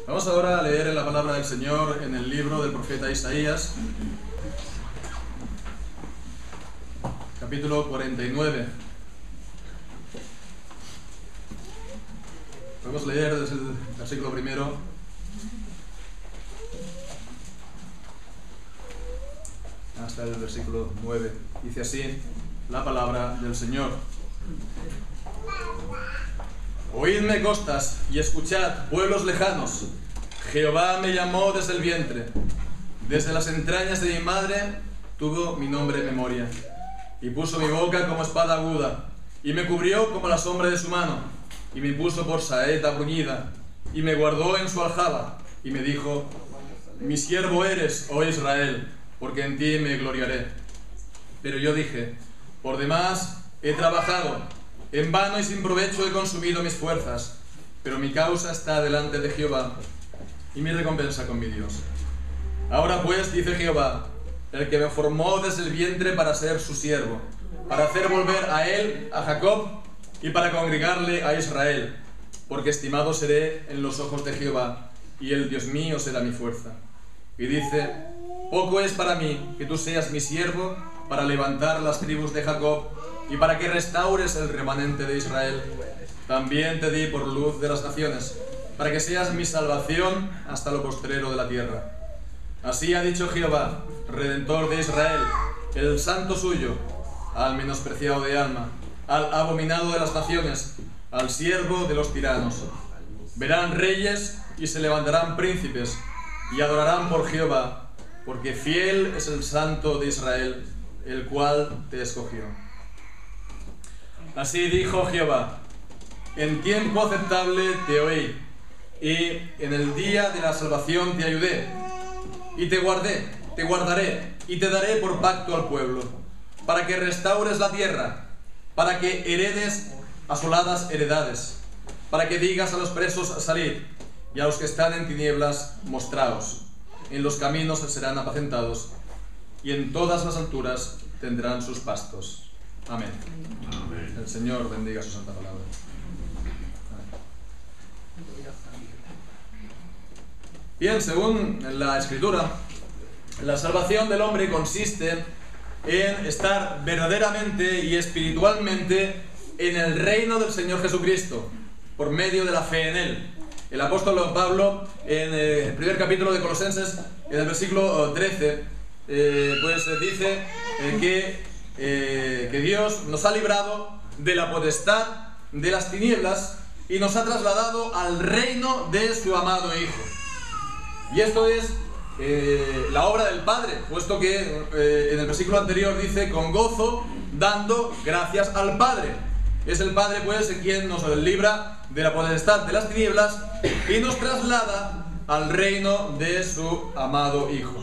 Vamos ahora a leer la palabra del Señor en el libro del profeta Isaías, capítulo 49. Vamos a leer desde el versículo primero hasta el versículo 9. Dice así la palabra del Señor. Oídme, costas, y escuchad, pueblos lejanos. Jehová me llamó desde el vientre. Desde las entrañas de mi madre tuvo mi nombre en memoria. Y puso mi boca como espada aguda, y me cubrió como la sombra de su mano, y me puso por saeta bruñida, y me guardó en su aljaba, y me dijo: mi siervo eres, oh Israel, porque en ti me gloriaré. Pero yo dije: por demás he trabajado, en vano y sin provecho he consumido mis fuerzas, pero mi causa está delante de Jehová, y mi recompensa con mi Dios. Ahora pues, dice Jehová, el que me formó desde el vientre para ser su siervo, para hacer volver a él, a Jacob, y para congregarle a Israel, porque estimado seré en los ojos de Jehová, y el Dios mío será mi fuerza. Y dice: poco es para mí que tú seas mi siervo para levantar las tribus de Jacob, y para que restaures el remanente de Israel. También te di por luz de las naciones, para que seas mi salvación hasta lo postrero de la tierra. Así ha dicho Jehová, Redentor de Israel, el santo suyo, al menospreciado de alma, al abominado de las naciones, al siervo de los tiranos. Verán reyes y se levantarán príncipes, y adorarán por Jehová, porque fiel es el santo de Israel, el cual te escogió. Así dijo Jehová: en tiempo aceptable te oí, y en el día de la salvación te ayudé, y te guardé, te guardaré, y te daré por pacto al pueblo, para que restaures la tierra, para que heredes asoladas heredades, para que digas a los presos: salid, y a los que están en tinieblas: mostraos. En los caminos serán apacentados, y en todas las alturas tendrán sus pastos. Amén. Amén. El Señor bendiga su santa palabra. Bien, según la Escritura, la salvación del hombre consiste en estar verdaderamente y espiritualmente en el reino del Señor Jesucristo, por medio de la fe en Él. El apóstol Pablo, en el primer capítulo de Colosenses, en el versículo 13, pues dice que Dios nos ha librado de la potestad de las tinieblas y nos ha trasladado al reino de su amado Hijo. Y esto es la obra del Padre, puesto que en el versículo anterior dice: con gozo dando gracias al Padre. Es el Padre, pues, quien nos libra de la potestad de las tinieblas y nos traslada al reino de su amado Hijo.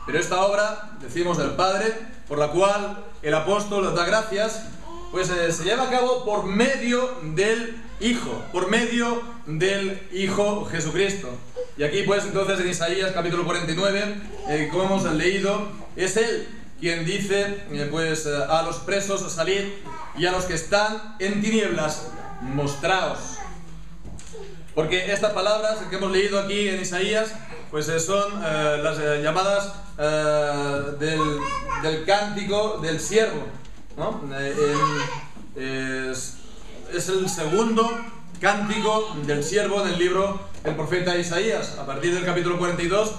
Pero esta obra, decimos, del Padre, por la cual el apóstol da gracias, pues se lleva a cabo por medio del Hijo, por medio del Hijo Jesucristo. Y aquí, pues, entonces, en Isaías capítulo 49, como hemos leído, es Él quien dice, pues, a los presos: salid, y a los que están en tinieblas: mostraos. Porque estas palabras que hemos leído aquí en Isaías, pues son las llamadas del cántico del siervo, ¿no? Es el segundo cántico del siervo en el libro del profeta Isaías. A partir del capítulo 42,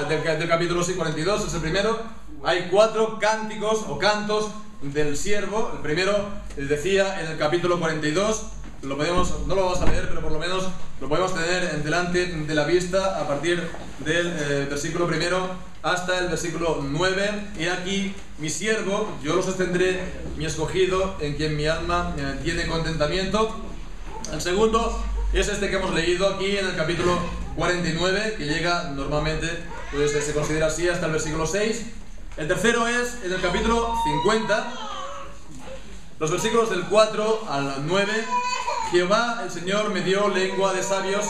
del capítulo 42 es el primero. Hay 4 cánticos o cantos del siervo. El primero decía en el capítulo 42, no lo vamos a leer, pero por lo menos lo podemos tener delante de la vista a partir del versículo primero hasta el versículo 9. He aquí mi siervo, yo lo sostendré, mi escogido, en quien mi alma tiene contentamiento. El segundo es este que hemos leído aquí en el capítulo 49, que llega normalmente, pues se considera así, hasta el versículo 6. El tercero es en el capítulo 50, los versículos del 4 al 9. Jehová, el Señor, me dio lengua de sabios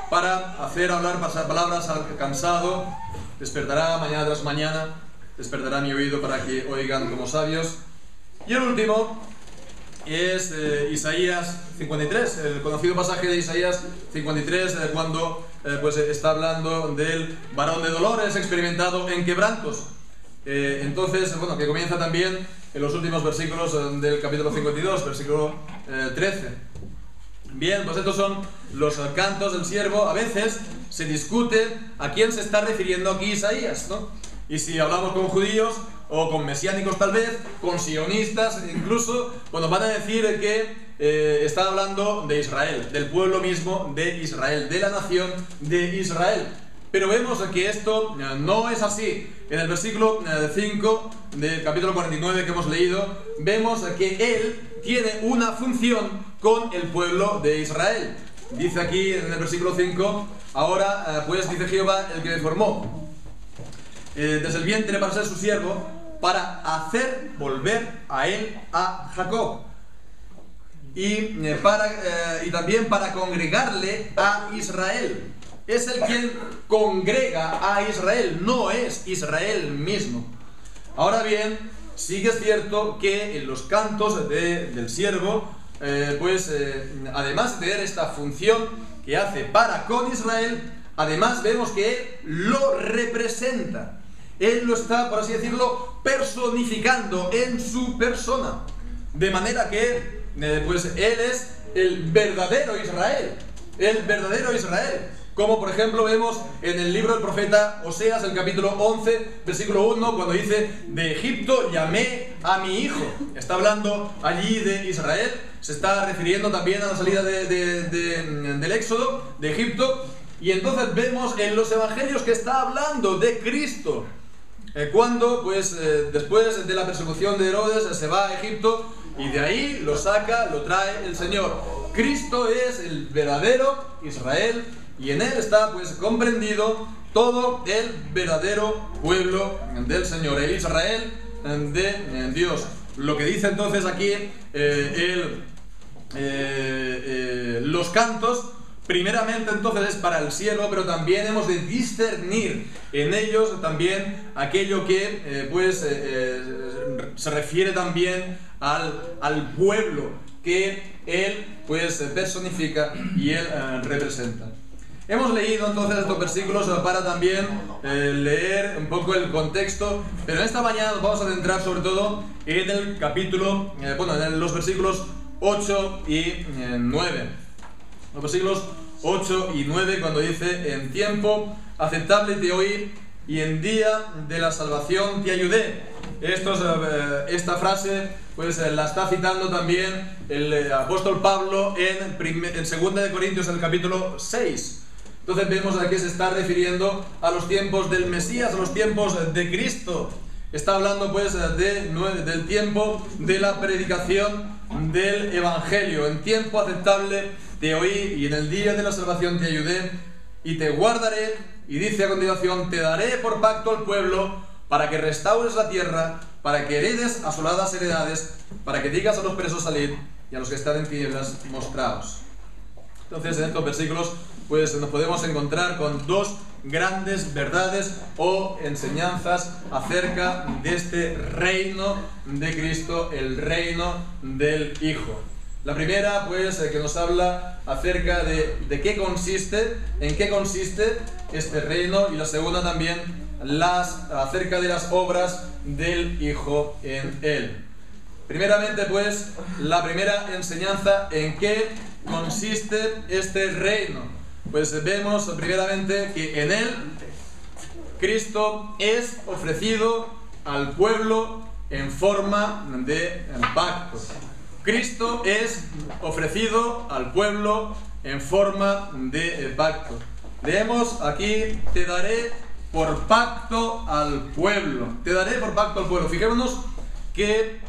para hacer hablar palabras al cansado. Despertará mañana tras mañana, despertará mi oído para que oigan como sabios. Y el último es Isaías 53, el conocido pasaje de Isaías 53, cuando pues está hablando del varón de dolores experimentado en quebrantos. Entonces, bueno, que comienza también en los últimos versículos del capítulo 52, versículo 13. Bien, pues estos son los cantos del siervo. A veces se discute a quién se está refiriendo aquí Isaías, ¿no? Y si hablamos con judíos o con mesiánicos tal vez, con sionistas incluso, bueno, van a decir que está hablando de Israel, del pueblo mismo de Israel, de la nación de Israel. Pero vemos que esto no es así. En el versículo 5 del capítulo 49 que hemos leído, vemos que Él tiene una función con el pueblo de Israel. Dice aquí en el versículo 5, ahora pues dice Jehová, el que me formó desde el vientre para ser su siervo, para hacer volver a él a Jacob, y también para congregarle a Israel. Es el quien congrega a Israel, no es Israel mismo. Ahora bien, sí que es cierto que en los cantos del siervo, además de tener esta función que hace para con Israel, además vemos que Él lo representa. Él lo está, por así decirlo, personificando en su persona. De manera que Él es el verdadero Israel. El verdadero Israel. Como por ejemplo vemos en el libro del profeta Oseas, el capítulo 11, versículo 1, cuando dice: de Egipto llamé a mi hijo. Está hablando allí de Israel. Se está refiriendo también a la salida del Éxodo, de Egipto. Y entonces vemos en los evangelios que está hablando de Cristo. Cuando, después de la persecución de Herodes, se va a Egipto y de ahí lo saca, lo trae el Señor. Cristo es el verdadero Israel y en Él está comprendido todo el verdadero pueblo del Señor, el Israel de Dios. Lo que dice entonces aquí los cantos, primeramente entonces es para el siervo, pero también hemos de discernir en ellos también aquello que se refiere también al pueblo que él personifica y él representa. Hemos leído entonces estos versículos para también leer un poco el contexto, pero en esta mañana nos vamos a centrar sobre todo en el capítulo, en los versículos 8 y 9. Los versículos 8 y 9, cuando dice: en tiempo aceptable te oí y en día de la salvación te ayudé. Esta frase la está citando también el apóstol Pablo en 2 de Corintios, en el capítulo 6. Entonces vemos a qué se está refiriendo: a los tiempos del Mesías, a los tiempos de Cristo. Está hablando del tiempo de la predicación del Evangelio. En tiempo aceptable te oí y en el día de la salvación te ayudé y te guardaré. Y dice a continuación: te daré por pacto al pueblo para que restaures la tierra, para que heredes asoladas heredades, para que digas a los presos salid y a los que están en tinieblas mostraos. Entonces en estos versículos nos podemos encontrar con dos grandes verdades o enseñanzas acerca de este reino de Cristo, el reino del Hijo. La primera, que nos habla acerca de qué consiste, en qué consiste este reino, y la segunda también acerca de las obras del Hijo en él. Primeramente, la primera enseñanza, ¿en qué consiste este reino? Vemos primeramente que en él Cristo es ofrecido al pueblo en forma de pacto. Cristo es ofrecido al pueblo en forma de pacto. Leemos aquí: te daré por pacto al pueblo. Te daré por pacto al pueblo. Fijémonos que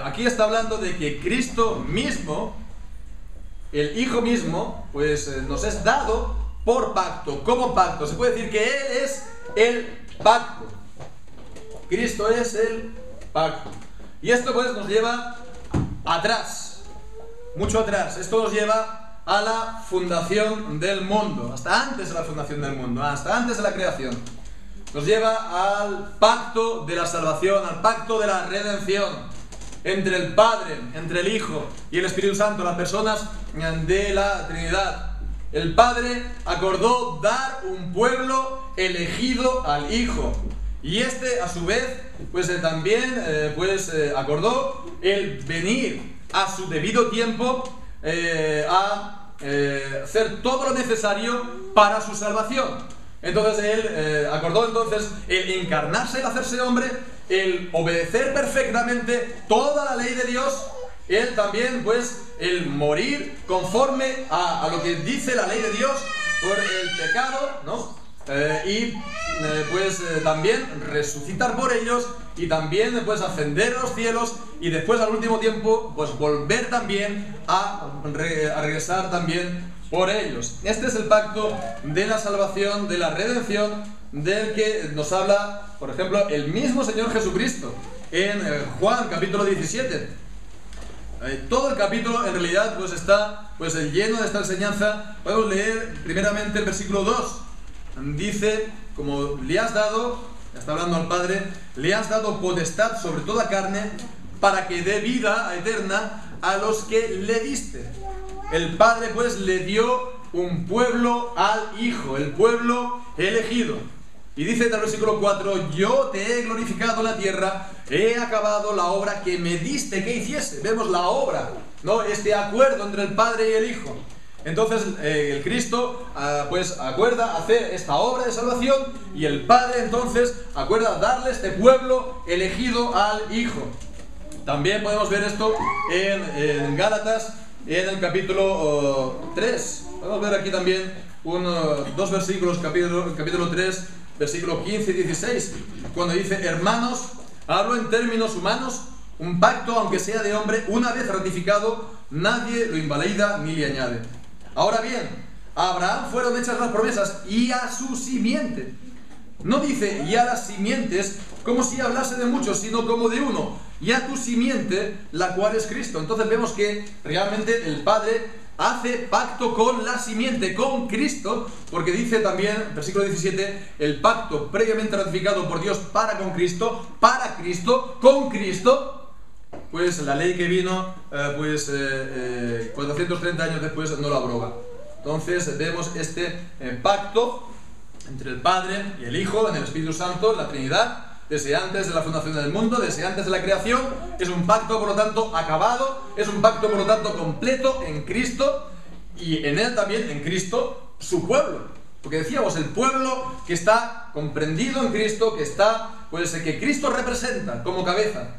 aquí está hablando de que Cristo mismo, el Hijo mismo, nos es dado por pacto, como pacto. Se puede decir que Él es el pacto. Cristo es el pacto. Y esto nos lleva atrás, mucho atrás. Esto nos lleva a la fundación del mundo, hasta antes de la fundación del mundo, hasta antes de la creación. Nos lleva al pacto de la salvación, al pacto de la redención entre el Padre, entre el Hijo y el Espíritu Santo, las personas de la Trinidad. el Padre acordó dar un pueblo elegido al Hijo. Y este, a su vez, pues también acordó el venir a su debido tiempo a hacer todo lo necesario para su salvación. Entonces él acordó el encarnarse, el hacerse hombre, el obedecer perfectamente toda la ley de Dios. Él también, pues, el morir conforme a lo que dice la ley de Dios por el pecado, ¿no? También resucitar por ellos y también, pues, ascender a los cielos y después, al último tiempo, pues, volver también a regresar también por ellos. Este es el pacto de la salvación, de la redención, del que nos habla, por ejemplo, el mismo Señor Jesucristo en Juan capítulo 17. Todo el capítulo en realidad pues está lleno de esta enseñanza. Podemos leer primeramente el versículo 2. Dice, como le has dado, está hablando al Padre, le has dado potestad sobre toda carne para que dé vida eterna a los que le diste. El Padre pues le dio un pueblo al Hijo, el pueblo elegido. Y dice en el versículo 4, yo te he glorificado en la tierra, he acabado la obra que me diste que hiciese. Vemos la obra, ¿no? Este acuerdo entre el Padre y el Hijo. Entonces el Cristo acuerda hacer esta obra de salvación y el Padre entonces acuerda darle este pueblo elegido al Hijo. También podemos ver esto en Gálatas, en el capítulo 3. Podemos ver aquí también dos versículos, capítulo 3, versículo 15 y 16, cuando dice, hermanos, hablo en términos humanos, un pacto, aunque sea de hombre, una vez ratificado, nadie lo invalida ni le añade. Ahora bien, a Abraham fueron hechas las promesas y a su simiente. No dice y a las simientes como si hablase de muchos, sino como de uno, y a tu simiente, la cual es Cristo. Entonces vemos que realmente el Padre hace pacto con la simiente, con Cristo, porque dice también, versículo 17, el pacto previamente ratificado por Dios para Cristo, con Cristo, pues la ley que vino 430 años después no la abroga. Entonces vemos este pacto entre el Padre y el Hijo en el Espíritu Santo, la Trinidad, desde antes de la fundación del mundo, desde antes de la creación. Es un pacto, por lo tanto, acabado, es un pacto, por lo tanto, completo en Cristo, y en él también, en Cristo, su pueblo. Porque decíamos, el pueblo que está comprendido en Cristo, que está, que Cristo representa como cabeza.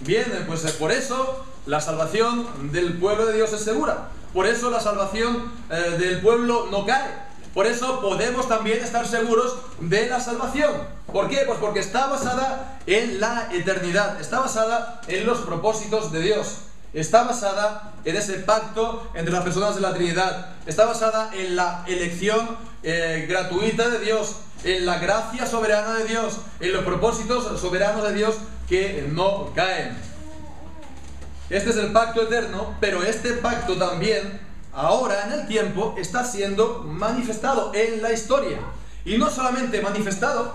Bien, pues por eso la salvación del pueblo de Dios es segura. Por eso la salvación del pueblo no cae. Por eso podemos también estar seguros de la salvación. ¿Por qué? Pues porque está basada en la eternidad, está basada en los propósitos de Dios, está basada en ese pacto entre las personas de la Trinidad, está basada en la elección gratuita de Dios, en la gracia soberana de Dios, en los propósitos soberanos de Dios que no caen. Este es el pacto eterno, pero este pacto también, ahora en el tiempo, está siendo manifestado en la historia. Y no solamente manifestado,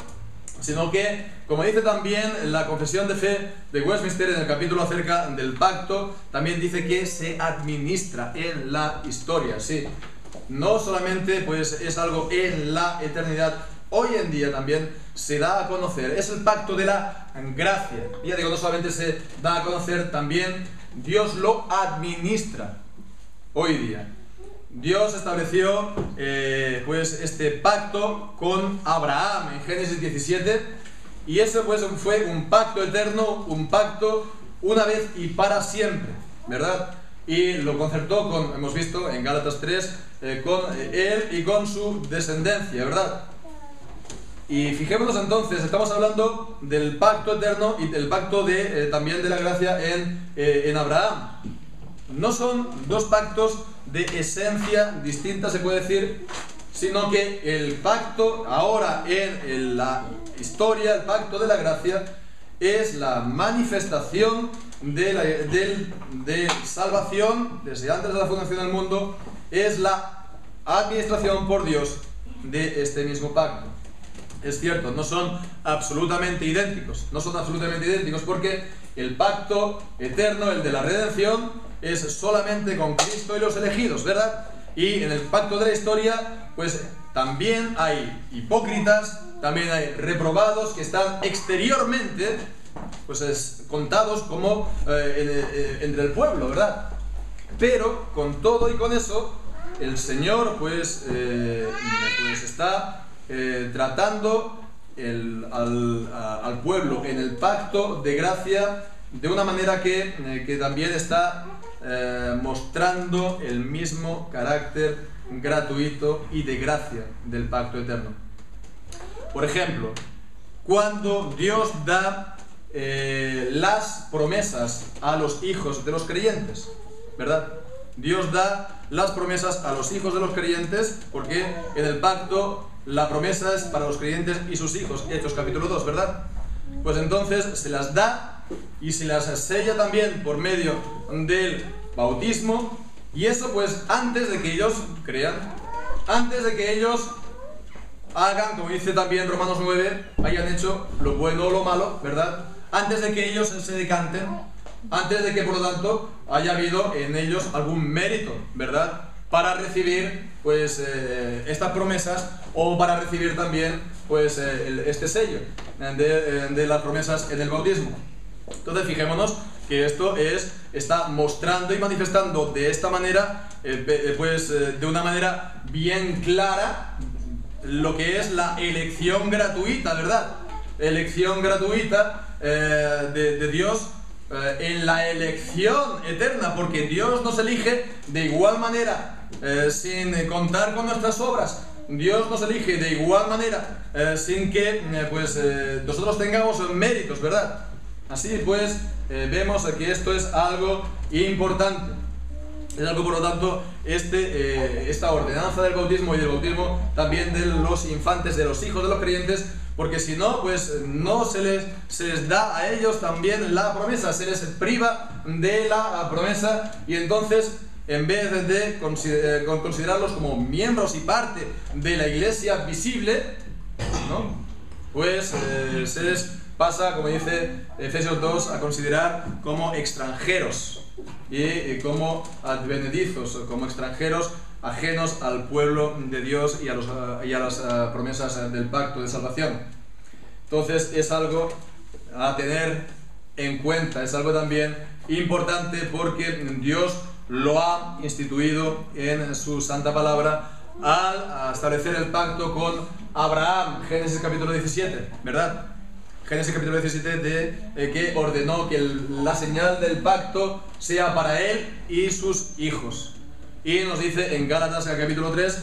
sino que, como dice también la confesión de fe de Westminster en el capítulo acerca del pacto, también dice que se administra en la historia. Sí, no solamente es algo en la eternidad, hoy en día también se da a conocer. Es el pacto de la gracia. Ya digo, no solamente se da a conocer, también Dios lo administra hoy día. Dios estableció este pacto con Abraham en Génesis 17, y ese fue un pacto eterno, un pacto una vez y para siempre, ¿verdad? Y lo concertó con, hemos visto en Gálatas 3, con él y con su descendencia, ¿verdad? Y fijémonos entonces, estamos hablando del pacto eterno y del pacto también de la gracia en Abraham. No son dos pactos de esencia distinta, se puede decir, sino que el pacto ahora en la historia, el pacto de la gracia, es la manifestación de salvación desde antes de la fundación del mundo, es la administración por Dios de este mismo pacto. Es cierto, no son absolutamente idénticos, porque el pacto eterno, el de la redención, es solamente con Cristo y los elegidos, ¿verdad? Y en el pacto de la historia, pues también hay hipócritas, también hay reprobados que están exteriormente, pues contados como entre el pueblo, ¿verdad? Pero con todo y con eso, el Señor pues está tratando al pueblo en el pacto de gracia de una manera que también está mostrando el mismo carácter gratuito y de gracia del pacto eterno. Por ejemplo, cuando Dios da las promesas a los hijos de los creyentes, ¿verdad? Dios da las promesas a los hijos de los creyentes porque en el pacto la promesa es para los creyentes y sus hijos, Hechos capítulo 2, ¿verdad? Pues entonces se las da y se las sella también por medio del bautismo, y eso pues antes de que ellos crean, antes de que ellos hagan, como dice también Romanos 9, hayan hecho lo bueno o lo malo, ¿verdad? Antes de que ellos se decanten, antes de que por lo tanto haya habido en ellos algún mérito, ¿verdad? Para recibir pues estas promesas, o para recibir también pues este sello de las promesas en el bautismo. Entonces fijémonos que esto está mostrando y manifestando de esta manera, de una manera bien clara, lo que es la elección gratuita, ¿verdad? Elección gratuita de Dios en la elección eterna, porque Dios nos elige de igual manera, sin contar con nuestras obras. Dios nos elige de igual manera, sin que nosotros tengamos méritos, ¿verdad? Así pues, vemos que esto es algo importante. Es algo, por lo tanto, esta ordenanza del bautismo y del bautismo también de los infantes, de los hijos de los creyentes, porque si no, pues no se les da a ellos también la promesa, se les priva de la promesa, y entonces, en vez de considerarlos como miembros y parte de la iglesia visible, ¿no? Pues se les pasa, como dice Efesios 2, a considerar como extranjeros y como advenedizos, como extranjeros ajenos al pueblo de Dios y a las promesas del pacto de salvación. Entonces es algo a tener en cuenta, es algo también importante, porque Dios lo ha instituido en su santa palabra al establecer el pacto con Abraham. Génesis capítulo 17, ¿verdad? Génesis capítulo 17 que ordenó que la señal del pacto sea para él y sus hijos. Y nos dice en Gálatas capítulo 3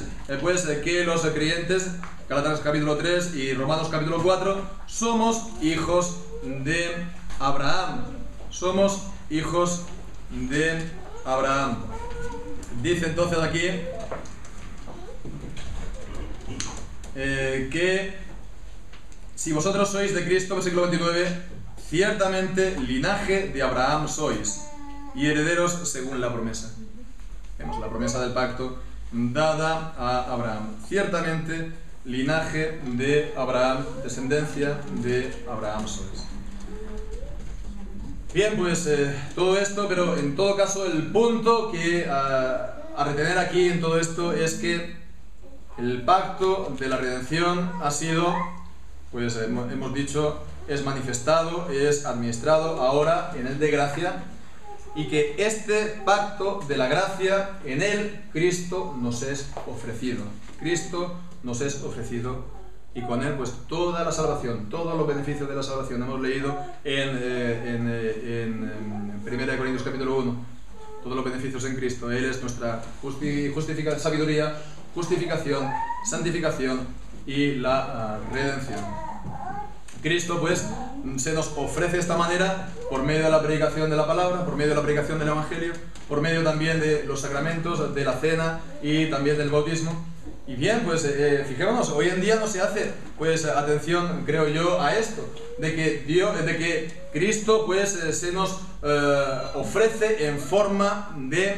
que los creyentes, Gálatas capítulo 3 y Romanos capítulo 4, somos hijos de Abraham. Somos hijos de Abraham. Dice entonces aquí que si vosotros sois de Cristo, versículo 29, ciertamente linaje de Abraham sois, y herederos según la promesa. Vemos la promesa del pacto dada a Abraham. Ciertamente linaje de Abraham, descendencia de Abraham sois. Bien, pues todo esto, pero en todo caso el punto que a retener aquí en todo esto es que el pacto de la redención ha sido, pues hemos dicho, es manifestado, es administrado ahora en el de gracia, y que este pacto de la gracia, en él Cristo nos es ofrecido. Cristo nos es ofrecido, y con él pues toda la salvación, todos los beneficios de la salvación. Hemos leído en 1 Corintios capítulo 1, todos los beneficios en Cristo. Él es nuestra sabiduría, justificación, santificación y la redención. Cristo pues se nos ofrece de esta manera por medio de la predicación de la palabra, por medio de la predicación del evangelio, por medio también de los sacramentos, de la cena y también del bautismo. Y bien, pues fijémonos, hoy en día no se hace pues atención, creo yo, a esto, de que Cristo pues se nos ofrece en forma de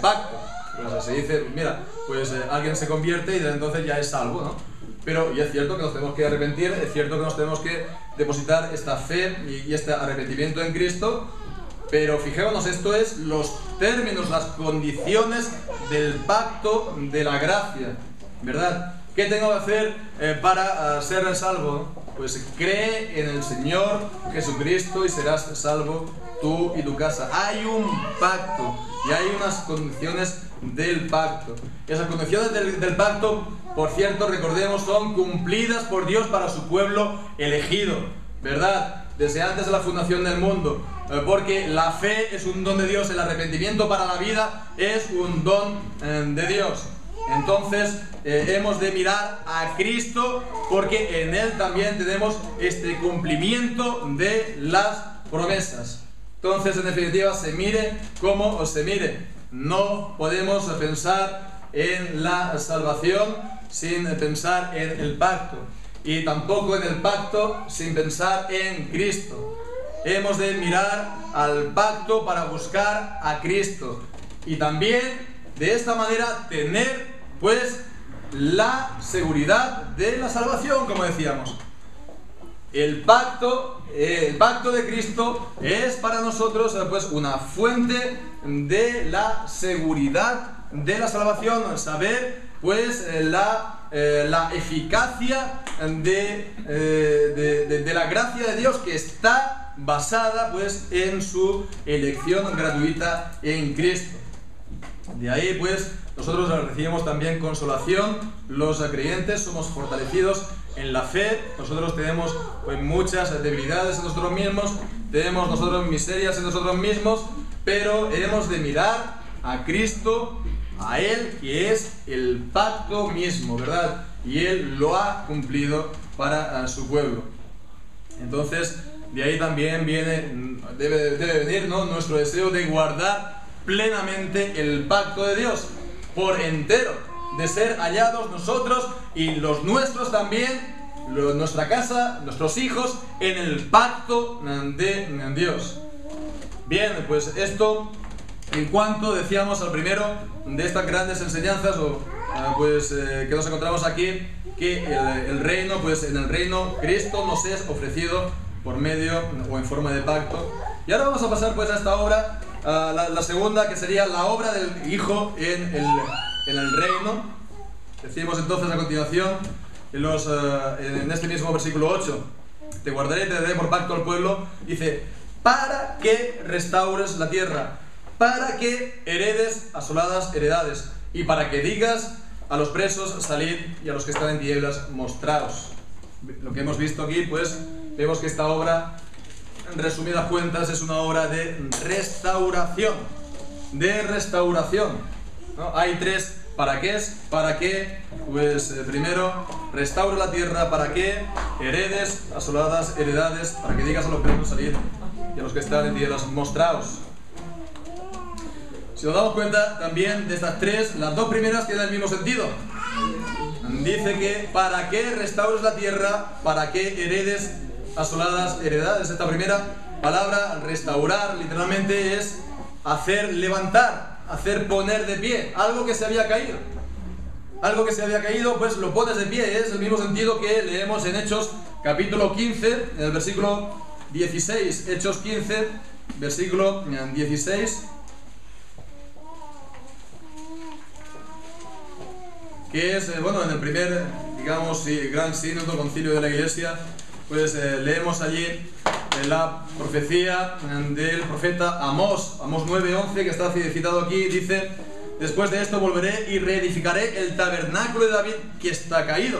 pacto. Pues se dice, mira, pues alguien se convierte y desde entonces ya es salvo, ¿no? Pero, y es cierto que nos tenemos que arrepentir, es cierto que nos tenemos que depositar esta fe y este arrepentimiento en Cristo, pero fijémonos, esto es los términos, las condiciones del pacto de la gracia, ¿verdad? ¿Qué tengo que hacer para ser salvo? Pues cree en el Señor Jesucristo y serás salvo tú y tu casa. Hay un pacto y hay unas condiciones del pacto. Esas condiciones del pacto, por cierto, recordemos, son cumplidas por Dios para su pueblo elegido, ¿verdad? Desde antes de la fundación del mundo, porque la fe es un don de Dios, el arrepentimiento para la vida es un don de Dios. Entonces hemos de mirar a Cristo, porque en Él también tenemos este cumplimiento de las promesas. Entonces, en definitiva, se mire como se mire, no podemos pensar en la salvación sin pensar en el pacto, y tampoco en el pacto sin pensar en Cristo. Hemos de mirar al pacto para buscar a Cristo, y también de esta manera tener pues la seguridad de la salvación, como decíamos. El pacto de Cristo es para nosotros pues una fuente de la seguridad de la salvación, saber pues la eficacia de la gracia de Dios, que está basada pues en su elección gratuita en Cristo. De ahí pues nosotros recibimos también consolación, los creyentes somos fortalecidos en la fe. Nosotros tenemos pues muchas debilidades en nosotros mismos, tenemos nosotros miserias en nosotros mismos, pero hemos de mirar a Cristo, a Él, que es el pacto mismo, ¿verdad? Y Él lo ha cumplido para su pueblo. Entonces, de ahí también debe venir, ¿no?, nuestro deseo de guardar plenamente el pacto de Dios por entero, de ser hallados nosotros y los nuestros también, nuestra casa, nuestros hijos, en el pacto de Dios. Bien, pues esto en cuanto decíamos al primero de estas grandes enseñanzas, que nos encontramos aquí, que el reino, pues en el reino Cristo nos es ofrecido por medio o en forma de pacto. Y ahora vamos a pasar pues a esta obra, la segunda, que sería la obra del Hijo en el reino. Decimos entonces a continuación en este mismo versículo 8: te guardaré y te daré por pacto al pueblo, dice, para que restaures la tierra, para que heredes asoladas heredades, y para que digas a los presos, salid, y a los que están en tinieblas, mostraos. Lo que hemos visto aquí, pues vemos que esta obra, en resumidas cuentas, es una obra de restauración, ¿no? Hay tres para qué: para que, pues primero, restaure la tierra, para que heredes asoladas heredades, para que digas a los presos, salid, y a los que están en tinieblas, mostraos. Si nos damos cuenta también de estas tres, las dos primeras tienen el mismo sentido. Dice que para que restaures la tierra, para que heredes asoladas heredades. Esta primera palabra, restaurar, literalmente es hacer levantar, hacer poner de pie algo que se había caído. Algo que se había caído, pues lo pones de pie. Es el mismo sentido que leemos en Hechos capítulo 15, en el versículo 16. Hechos 15, versículo 16. Que es, en el primer, digamos, gran sínodo, concilio de la Iglesia, pues leemos allí la profecía del profeta Amós, Amós 9:11, que está citado aquí. Dice: después de esto volveré y reedificaré el tabernáculo de David que está caído,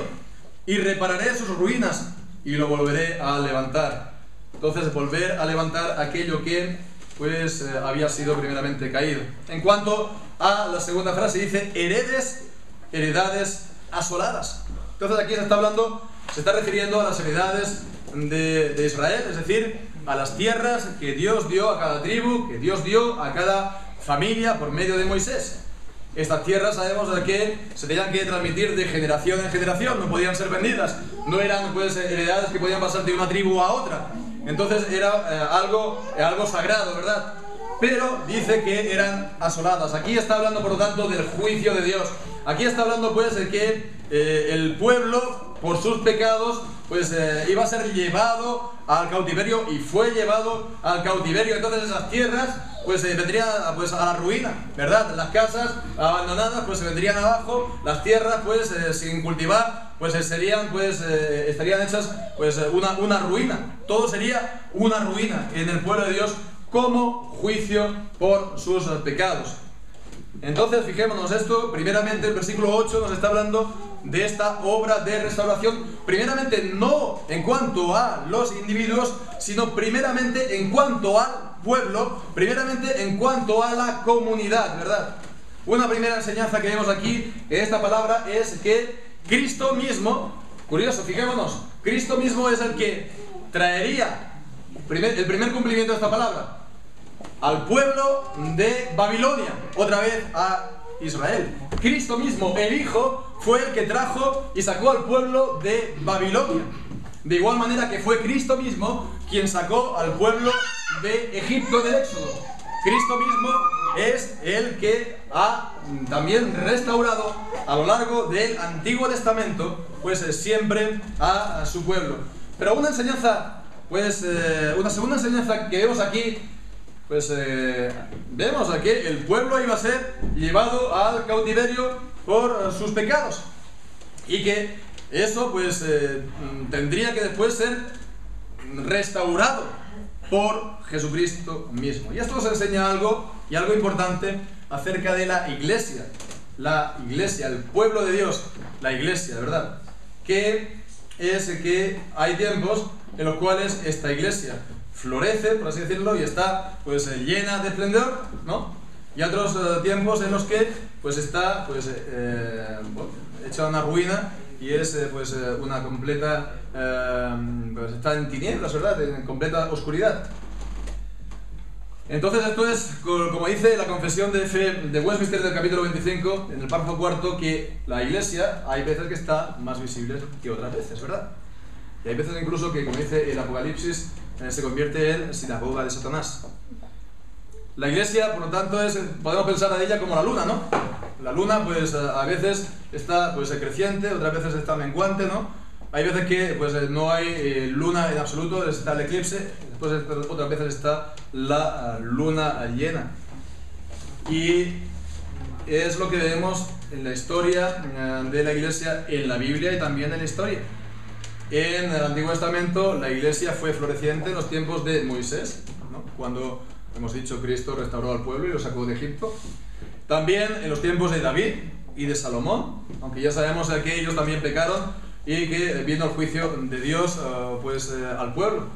y repararé sus ruinas y lo volveré a levantar. Entonces, volver a levantar aquello que pues había sido primeramente caído. En cuanto a la segunda frase, dice heredades asoladas. Entonces aquí se está refiriendo a las heredades de Israel, es decir, a las tierras que Dios dio a cada tribu, que Dios dio a cada familia por medio de Moisés. Estas tierras sabemos que se tenían que transmitir de generación en generación, no podían ser vendidas, no eran pues heredades que podían pasar de una tribu a otra. Entonces era algo sagrado, ¿verdad? Pero dice que eran asoladas. Aquí está hablando, por lo tanto, del juicio de Dios. Aquí está hablando pues de que el pueblo, por sus pecados, pues iba a ser llevado al cautiverio, y fue llevado al cautiverio. Entonces esas tierras pues vendría pues a la ruina, ¿verdad? Las casas abandonadas pues se vendrían abajo, las tierras pues sin cultivar pues serían pues estarían hechas pues una ruina. Todo sería una ruina en el pueblo de Dios como juicio por sus pecados. Entonces, fijémonos esto, primeramente el versículo 8 nos está hablando de esta obra de restauración, primeramente no en cuanto a los individuos, sino primeramente en cuanto al pueblo, primeramente en cuanto a la comunidad, ¿verdad? Una primera enseñanza que vemos aquí en esta palabra es que Cristo mismo, curioso, fijémonos, Cristo mismo es el que traería el primer cumplimiento de esta palabra al pueblo de Babilonia, otra vez a Israel. Cristo mismo, el Hijo, fue el que trajo y sacó al pueblo de Babilonia. De igual manera que fue Cristo mismo quien sacó al pueblo de Egipto del Éxodo. Cristo mismo es el que ha también restaurado a lo largo del Antiguo Testamento, pues siempre a su pueblo. Pero una enseñanza, pues una segunda enseñanza que vemos aquí, pues vemos a que el pueblo iba a ser llevado al cautiverio por sus pecados y que eso pues tendría que después ser restaurado por Jesucristo mismo. Y esto nos enseña algo, y algo importante, acerca de la iglesia, el pueblo de Dios, la iglesia, ¿verdad? Que es que hay tiempos en los cuales esta iglesia florece, por así decirlo, y está pues llena de esplendor, ¿no? Y otros tiempos en los que pues está pues hecha una ruina y es pues una completa pues está en tinieblas, ¿verdad? En completa oscuridad. Entonces esto es como dice la confesión de fe de Westminster del capítulo 25 en el párrafo cuarto, que la iglesia hay veces que está más visible que otras veces, ¿verdad? Y hay veces incluso que, como dice el Apocalipsis, se convierte en sinagoga de Satanás. La iglesia, por lo tanto, podemos pensar a ella como la luna, ¿no? La luna, pues a veces está pues creciente, otras veces está menguante, ¿no? Hay veces que pues no hay luna en absoluto, está el eclipse, después otras veces está la luna llena. Y es lo que vemos en la historia de la iglesia, en la Biblia y también en la historia. En el Antiguo Testamento la iglesia fue floreciente en los tiempos de Moisés, ¿no? Cuando, hemos dicho, Cristo restauró al pueblo y lo sacó de Egipto. También en los tiempos de David y de Salomón, aunque ya sabemos que ellos también pecaron y que vino el juicio de Dios pues al pueblo.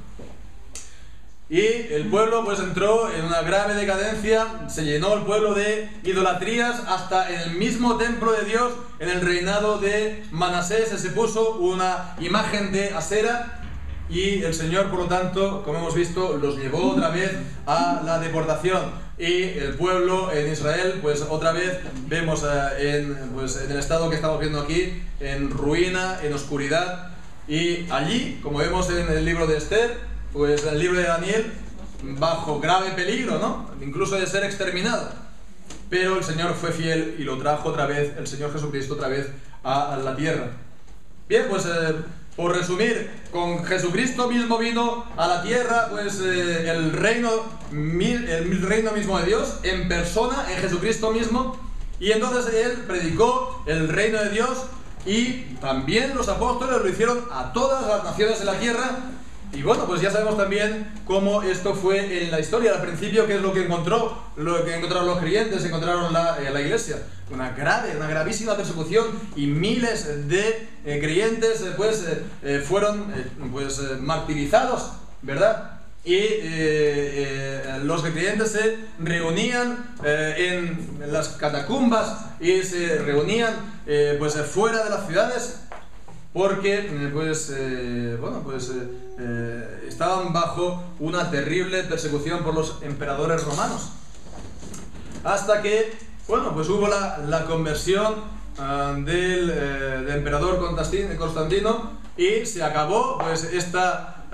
Y el pueblo pues entró en una grave decadencia, se llenó el pueblo de idolatrías, hasta en el mismo templo de Dios, en el reinado de Manasés, se puso una imagen de Asera, y el Señor, por lo tanto, como hemos visto, los llevó otra vez a la deportación. Y el pueblo en Israel, pues otra vez vemos en el estado que estamos viendo aquí, en ruina, en oscuridad, y allí, como vemos en el libro de Esther, pues el libro de Daniel, bajo grave peligro, ¿no? Incluso de ser exterminado. Pero el Señor fue fiel y lo trajo otra vez, el Señor Jesucristo, otra vez a la tierra. Bien, pues por resumir, con Jesucristo mismo vino a la tierra pues el reino mismo de Dios, en persona, en Jesucristo mismo. Y entonces Él predicó el reino de Dios, y también los apóstoles lo hicieron a todas las naciones de la tierra. Y bueno, pues ya sabemos también cómo esto fue en la historia. Al principio, ¿qué es lo que encontraron los creyentes? Encontraron la iglesia. Una gravísima persecución, y miles de creyentes fueron martirizados, ¿verdad? Y los creyentes se reunían en las catacumbas y se reunían fuera de las ciudades, porque estaban bajo una terrible persecución por los emperadores romanos, hasta que hubo la conversión del emperador Constantino, y se acabó esta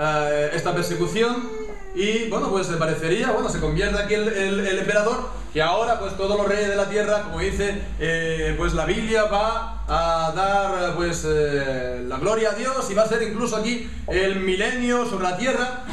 persecución. Y parecería, se convierte aquí el emperador, que ahora pues todos los reyes de la tierra, como dice la Biblia, va a dar la gloria a Dios, y va a ser incluso aquí el milenio sobre la tierra.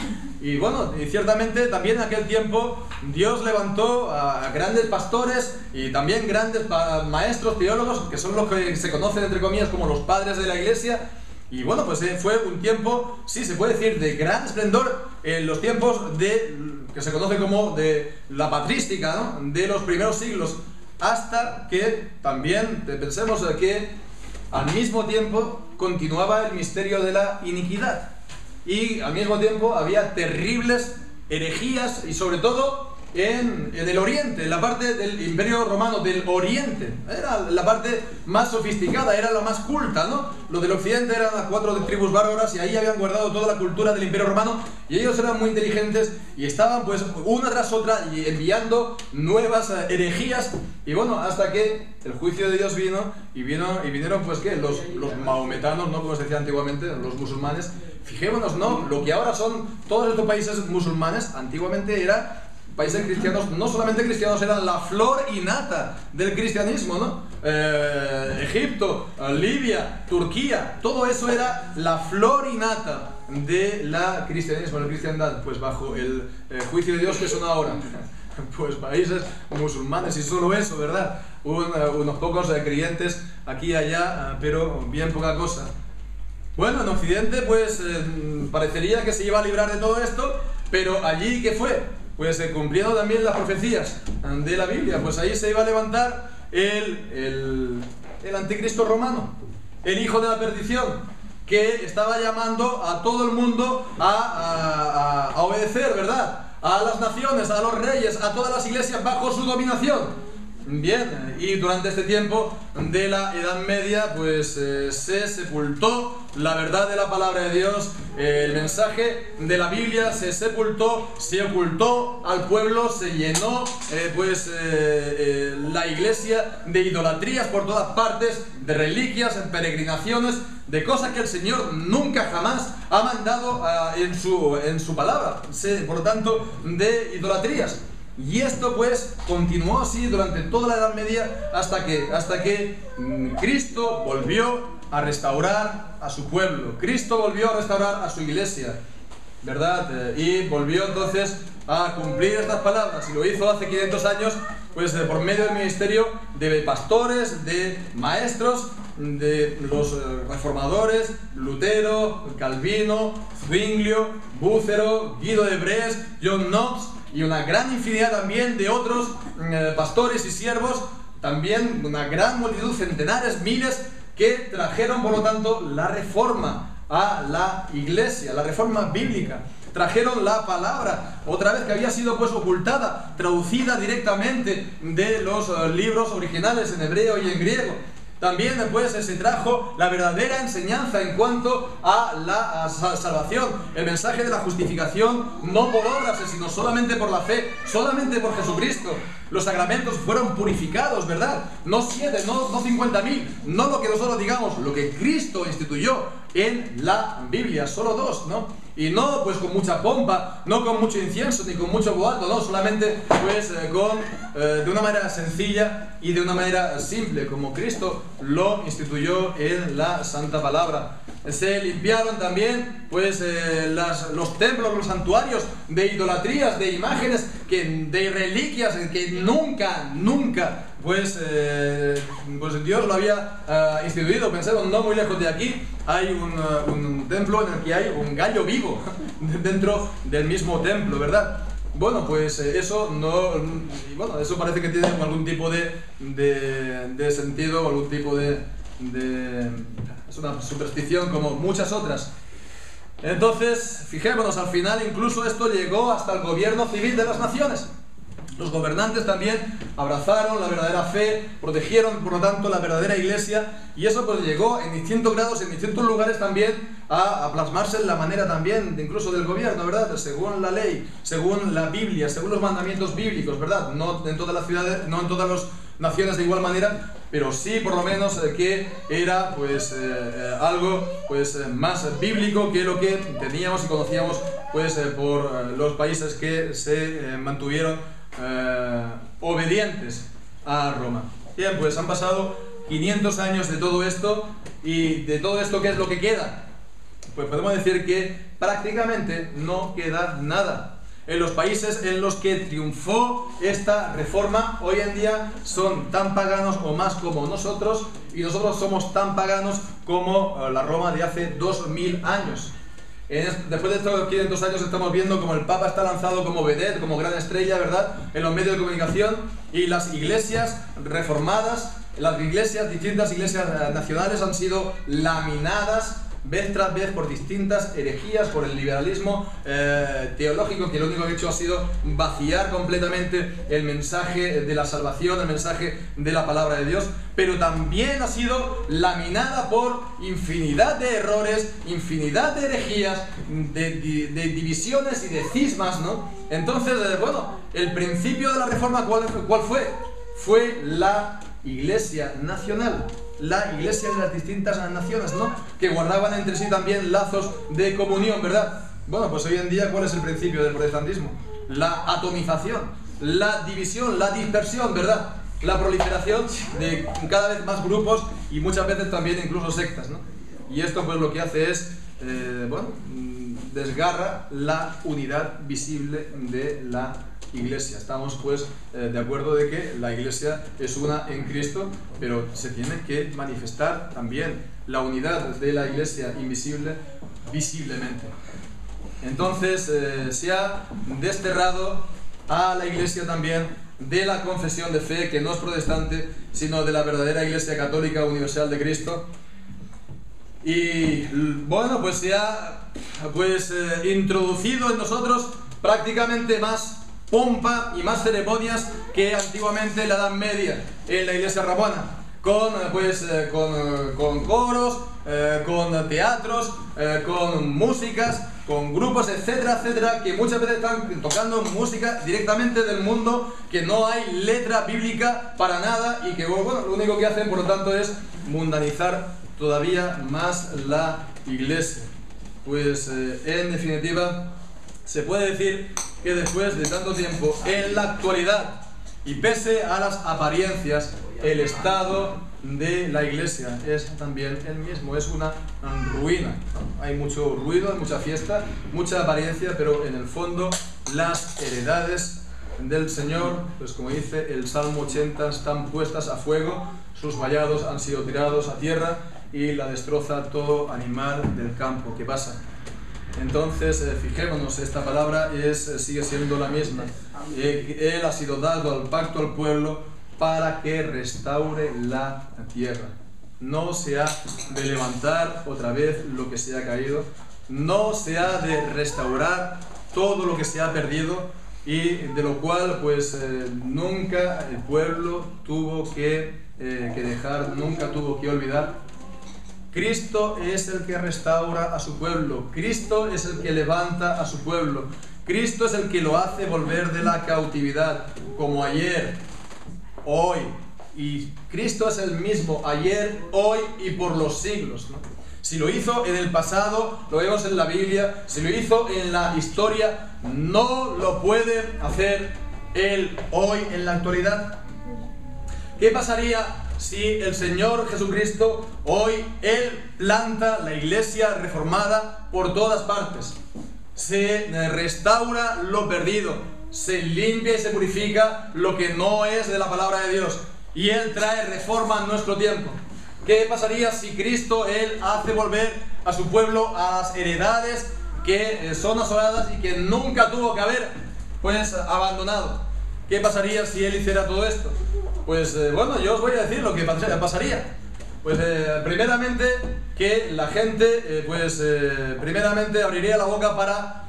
Y bueno, y ciertamente también en aquel tiempo Dios levantó a grandes pastores y también grandes maestros, teólogos, que son los que se conocen entre comillas como los padres de la iglesia. Y bueno, pues fue un tiempo, sí, se puede decir, de gran esplendor en los tiempos que se conoce como de la patrística, ¿no? De los primeros siglos, hasta que también pensemos que al mismo tiempo continuaba el misterio de la iniquidad. Y al mismo tiempo había terribles herejías, y sobre todo en el oriente, en la parte del Imperio Romano del Oriente. Era la parte más sofisticada, era la más culta, ¿no? Lo del occidente eran las 4 tribus bárbaras, y ahí habían guardado toda la cultura del Imperio Romano, y ellos eran muy inteligentes y estaban pues una tras otra y enviando nuevas herejías. Y bueno, hasta que el juicio de Dios vino y vinieron pues ¿qué? Los mahometanos, ¿no? Como se decía antiguamente, los musulmanes. Fijémonos, ¿no? Lo que ahora son todos estos países musulmanes, antiguamente era países cristianos. No solamente cristianos, eran la flor y nata del cristianismo, ¿no? Egipto, Libia, Turquía, todo eso era la flor y nata de la cristianismo, la cristiandad, pues bajo el juicio de Dios que son ahora. Pues países musulmanes, y solo eso, ¿verdad? Unos pocos creyentes aquí y allá, pero bien poca cosa. Bueno, en Occidente pues parecería que se iba a librar de todo esto, pero allí ¿qué fue? Pues cumpliendo también las profecías de la Biblia, pues ahí se iba a levantar el anticristo romano, el hijo de la perdición, que estaba llamando a todo el mundo a obedecer, ¿verdad? A las naciones, a los reyes, a todas las iglesias bajo su dominación. Bien, y durante este tiempo de la Edad Media pues se sepultó la verdad de la palabra de Dios, el mensaje de la Biblia se sepultó, se ocultó al pueblo, se llenó la iglesia de idolatrías por todas partes, de reliquias, en peregrinaciones, de cosas que el Señor nunca jamás ha mandado en su palabra, por lo tanto de idolatrías. Y esto pues continuó así durante toda la Edad Media hasta que Cristo volvió a restaurar a su pueblo. Cristo volvió a restaurar a su iglesia, ¿verdad? Y volvió entonces a cumplir estas palabras, y lo hizo hace 500 años pues por medio del ministerio de pastores, de maestros, de los reformadores, Lutero, Calvino, Zwinglio, Búcero, Guido de Bres, John Knox, y una gran infinidad también de otros pastores y siervos, también una gran multitud, centenares, miles, que trajeron por lo tanto la reforma a la iglesia, la reforma bíblica. Trajeron la palabra, otra vez que había sido pues ocultada, traducida directamente de los libros originales en hebreo y en griego. También pues se trajo la verdadera enseñanza en cuanto a la salvación, el mensaje de la justificación, no por obras, sino solamente por la fe, solamente por Jesucristo. Los sacramentos fueron purificados, ¿verdad? No 7, no 50.000, no lo que nosotros digamos, lo que Cristo instituyó en la Biblia, solo 2, ¿no? Y no pues con mucha pompa, no con mucho incienso, ni con mucho boato, no, solamente pues de una manera sencilla y de una manera simple, como Cristo lo instituyó en la Santa Palabra. Se limpiaron también pues los templos, los santuarios de idolatrías, de imágenes, de reliquias que nunca pues Dios lo había instituido. Pensemos, no muy lejos de aquí hay un templo en el que hay un gallo vivo dentro del mismo templo, ¿verdad? Bueno, pues eso eso parece que tiene algún tipo de sentido, algún tipo es una superstición como muchas otras. Entonces, fijémonos, al final incluso esto llegó hasta el gobierno civil de las naciones. Los gobernantes también abrazaron la verdadera fe, protegieron por lo tanto la verdadera iglesia, y eso pues llegó en distintos grados, en distintos lugares también a plasmarse en la manera también incluso del gobierno, ¿verdad? Según la ley, según la Biblia, según los mandamientos bíblicos, ¿verdad? No en todas las ciudades, no en todas las naciones de igual manera, pero sí por lo menos que era pues algo pues más bíblico que lo que teníamos y conocíamos pues por los países que se mantuvieron obedientes a Roma. Bien, pues han pasado 500 años de todo esto, y de todo esto ¿qué es lo que queda? pues podemos decir que prácticamente no queda nada. En los países en los que triunfó esta reforma, hoy en día son tan paganos o más como nosotros, y nosotros somos tan paganos como la Roma de hace 2000 años. Después de estos 500 años estamos viendo como el Papa está lanzado como vedette, como gran estrella, ¿verdad?, en los medios de comunicación, y las iglesias reformadas, distintas iglesias nacionales han sido laminadas vez tras vez por distintas herejías, por el liberalismo teológico, que lo único que ha hecho ha sido vaciar completamente el mensaje de la salvación, el mensaje de la palabra de Dios, pero también ha sido laminada por infinidad de errores, infinidad de herejías, de divisiones y de cismas, ¿no? Entonces, bueno, el principio de la reforma, ¿cuál fue? Fue la Iglesia nacional, la iglesia de las distintas naciones, ¿no?, que guardaban entre sí también lazos de comunión, ¿verdad? Bueno, pues hoy en día, ¿cuál es el principio del protestantismo? La atomización, la división, la dispersión, ¿verdad? La proliferación de cada vez más grupos y muchas veces también incluso sectas, ¿no? Y esto pues lo que hace es, desgarra la unidad visible de la Iglesia. Estamos pues de acuerdo de que la Iglesia es una en Cristo, pero se tiene que manifestar también la unidad de la Iglesia invisible visiblemente. Entonces se ha desterrado a la Iglesia también de la confesión de fe, que no es protestante, sino de la verdadera Iglesia católica universal de Cristo. Y bueno, pues se ha introducido en nosotros prácticamente más pompa y más ceremonias que antiguamente en la Edad Media en la Iglesia romana, con coros, con teatros, con músicas, con grupos, etcétera, etcétera, que muchas veces están tocando música directamente del mundo, que no hay letra bíblica para nada, y que bueno, lo único que hacen por lo tanto es mundanizar todavía más la Iglesia. Pues en definitiva se puede decir que después de tanto tiempo, en la actualidad, y pese a las apariencias, el estado de la Iglesia es también el mismo, es una ruina. Hay mucho ruido, hay mucha fiesta, mucha apariencia, pero en el fondo las heredades del Señor, pues como dice el Salmo 80, están puestas a fuego, sus vallados han sido tirados a tierra y la destroza todo animal del campo que pasa. Entonces, fijémonos, esta palabra sigue siendo la misma. Él ha sido dado al pacto al pueblo para que restaure la tierra. No se ha de levantar otra vez lo que se ha caído, no se ha de restaurar todo lo que se ha perdido, y de lo cual pues nunca el pueblo tuvo que dejar, nunca tuvo que olvidar. Cristo es el que restaura a su pueblo, Cristo es el que levanta a su pueblo, Cristo es el que lo hace volver de la cautividad, como ayer, hoy, y Cristo es el mismo ayer, hoy y por los siglos, ¿no? Si lo hizo en el pasado, lo vemos en la Biblia, si lo hizo en la historia, no lo puede hacer Él hoy en la actualidad. ¿Qué pasaría si el Señor Jesucristo hoy Él planta la Iglesia reformada por todas partes? Se restaura lo perdido, se limpia y se purifica lo que no es de la palabra de Dios, y Él trae reforma en nuestro tiempo. ¿Qué pasaría si Cristo Él hace volver a su pueblo a las heredades que son asoladas y que nunca tuvo que haber pues abandonado? ¿Qué pasaría si Él hiciera todo esto? Pues bueno, yo os voy a decir lo que pasaría. Pues primeramente que la gente primeramente abriría la boca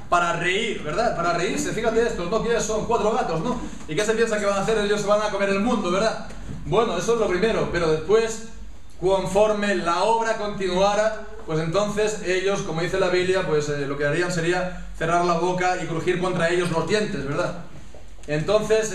para reír, ¿verdad? Para reírse. Fíjate esto, ¿no? Que son 4 gatos, ¿no? ¿Y qué se piensa que van a hacer? Ellos se van a comer el mundo, ¿verdad? Bueno, eso es lo primero, pero después, conforme la obra continuara, pues entonces ellos, como dice la Biblia, pues lo que harían sería cerrar la boca y crujir contra ellos los dientes, ¿verdad? Entonces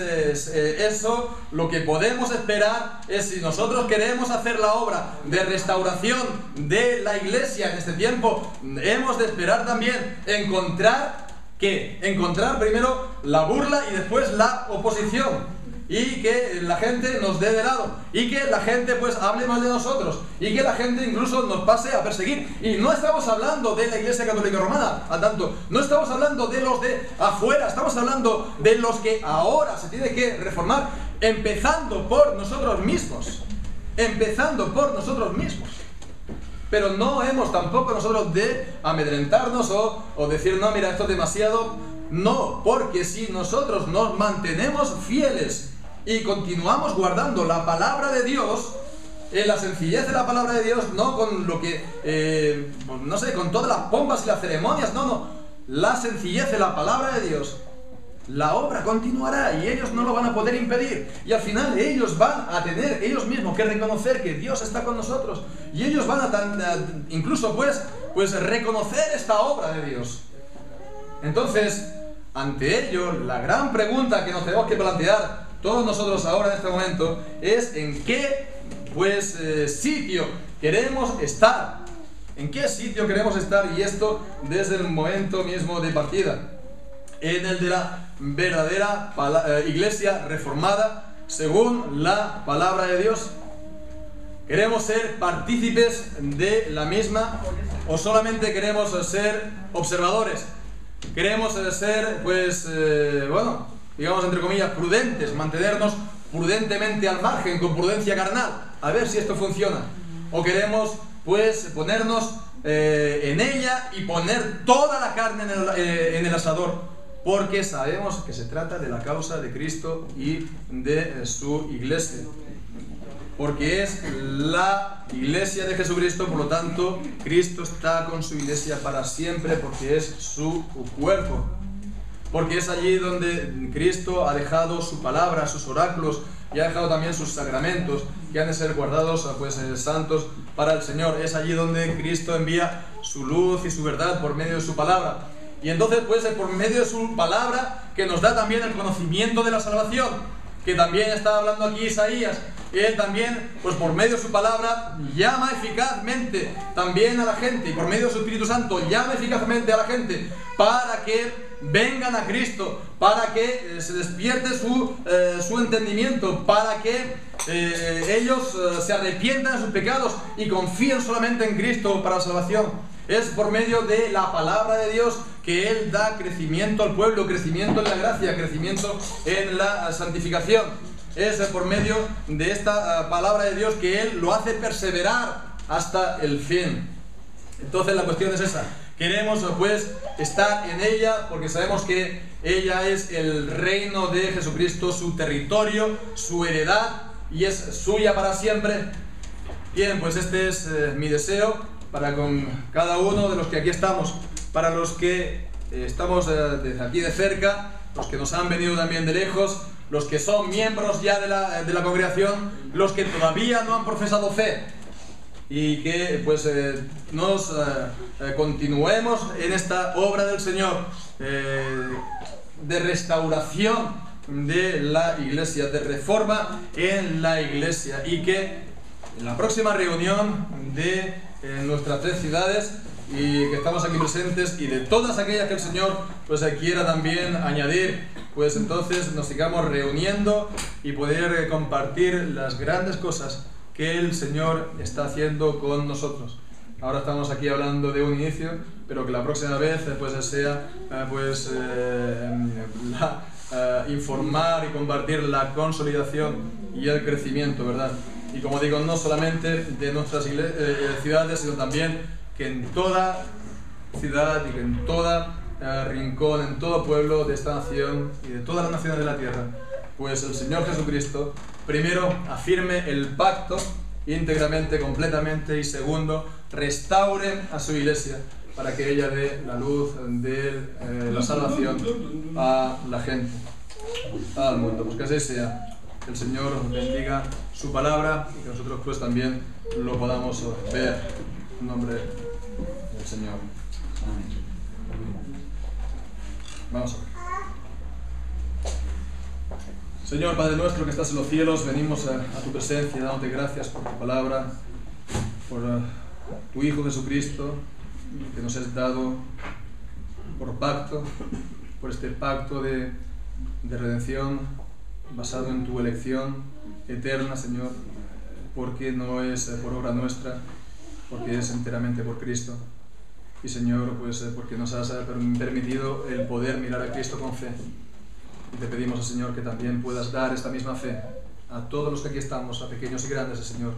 eso, lo que podemos esperar es, si nosotros queremos hacer la obra de restauración de la Iglesia en este tiempo, hemos de esperar también encontrar, ¿qué? Encontrar primero la burla y después la oposición. y que la gente nos dé de lado, y que la gente pues hable mal de nosotros, y que la gente incluso nos pase a perseguir. Y no estamos hablando de la Iglesia Católica Romana, a tanto, no estamos hablando de los de afuera, estamos hablando de los que ahora se tiene que reformar, empezando por nosotros mismos, Pero no hemos tampoco nosotros de amedrentarnos o decir, no, mira, esto es demasiado. No, porque si nosotros nos mantenemos fieles y continuamos guardando la palabra de Dios, en la sencillez de la palabra de Dios, no con lo que, no sé, con todas las pompas y las ceremonias, no, la sencillez de la palabra de Dios, la obra continuará y ellos no lo van a poder impedir. Y al final ellos van a tener ellos mismos que reconocer que Dios está con nosotros. Y ellos van a incluso pues reconocer esta obra de Dios. Entonces, ante ello, la gran pregunta que nos tenemos que plantear todos nosotros ahora en este momento es en qué sitio queremos estar. ¿En qué sitio queremos estar? Y esto desde el momento mismo de partida. En el de la verdadera iglesia reformada según la palabra de Dios. ¿Queremos ser partícipes de la misma o solamente queremos ser observadores? Queremos ser, digamos entre comillas, prudentes, mantenernos prudentemente al margen, con prudencia carnal, a ver si esto funciona. O queremos, ponernos en ella y poner toda la carne en el asador, porque sabemos que se trata de la causa de Cristo y de su iglesia. Porque es la iglesia de Jesucristo, por lo tanto, Cristo está con su iglesia para siempre, porque es su cuerpo. Porque es allí donde Cristo ha dejado su palabra, sus oráculos, y ha dejado también sus sacramentos, que han de ser guardados, santos para el Señor. Es allí donde Cristo envía su luz y su verdad por medio de su palabra. Y entonces, por medio de su palabra, que nos da también el conocimiento de la salvación, que también está hablando aquí Isaías. Él también, por medio de su palabra, llama eficazmente también a la gente, y por medio de su Espíritu Santo llama eficazmente a la gente para que vengan a Cristo, para que se despierte su entendimiento, para que ellos se arrepientan de sus pecados y confíen solamente en Cristo para la salvación. Es por medio de la palabra de Dios que Él da crecimiento al pueblo, crecimiento en la gracia, crecimiento en la santificación. Es por medio de esta palabra de Dios que Él lo hace perseverar hasta el fin. Entonces la cuestión es esa. Queremos estar en ella porque sabemos que ella es el reino de Jesucristo, su territorio, su heredad, y es suya para siempre. Bien, este es mi deseo para con cada uno de los que aquí estamos, para los que estamos desde aquí de cerca, los que nos han venido también de lejos, los que son miembros ya de la congregación, los que todavía no han profesado fe, y que nos continuemos en esta obra del Señor de restauración de la iglesia, de reforma en la iglesia, y que en la próxima reunión de nuestras 3 ciudades y que estamos aquí presentes, y de todas aquellas que el Señor quiera también añadir, entonces nos sigamos reuniendo y poder compartir las grandes cosas que el Señor está haciendo con nosotros. Ahora estamos aquí hablando de un inicio, pero que la próxima vez sea informar y compartir la consolidación y el crecimiento, ¿verdad? Y como digo, no solamente de nuestras ciudades, sino también que en toda ciudad y que en todo rincón, en todo pueblo de esta nación y de todas las naciones de la tierra, el Señor Jesucristo, primero, afirme el pacto íntegramente, completamente, y segundo, restaure a su iglesia para que ella dé la luz de la salvación a la gente, al mundo. Que así sea. Que el Señor bendiga su palabra y que nosotros también lo podamos ver. En nombre del Señor. Amén. Vamos a ver. Señor Padre nuestro que estás en los cielos, venimos a tu presencia dándote gracias por tu palabra, por tu Hijo Jesucristo, que nos has dado por pacto, por este pacto de redención, basado en tu elección eterna, Señor, porque no es por obra nuestra, porque es enteramente por Cristo. Y Señor, pues porque nos has permitido el poder mirar a Cristo con fe. Y te pedimos, Señor, que también puedas dar esta misma fe a todos los que aquí estamos, a pequeños y grandes, Señor,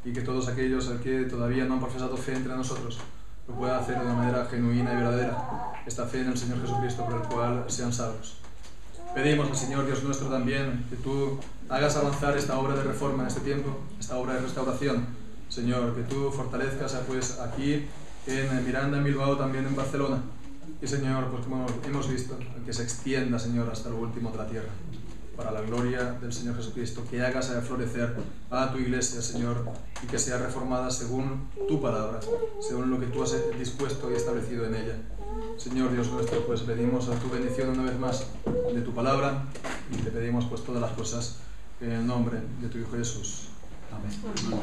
y que todos aquellos que todavía no han profesado fe entre nosotros lo puedan hacer de una manera genuina y verdadera, esta fe en el Señor Jesucristo, por el cual sean salvos. Pedimos al Señor Dios nuestro también que tú hagas avanzar esta obra de reforma en este tiempo, esta obra de restauración. Señor, que tú fortalezcas pues aquí en Miranda, en Bilbao, también en Barcelona. Y Señor, pues como hemos visto, que se extienda, Señor, hasta lo último de la tierra, para la gloria del Señor Jesucristo, que hagas florecer a tu iglesia, Señor, y que sea reformada según tu palabra, según lo que tú has dispuesto y establecido en ella. Señor Dios nuestro, pues pedimos a tu bendición una vez más de tu palabra y te pedimos pues todas las cosas en el nombre de tu Hijo Jesús. Amén.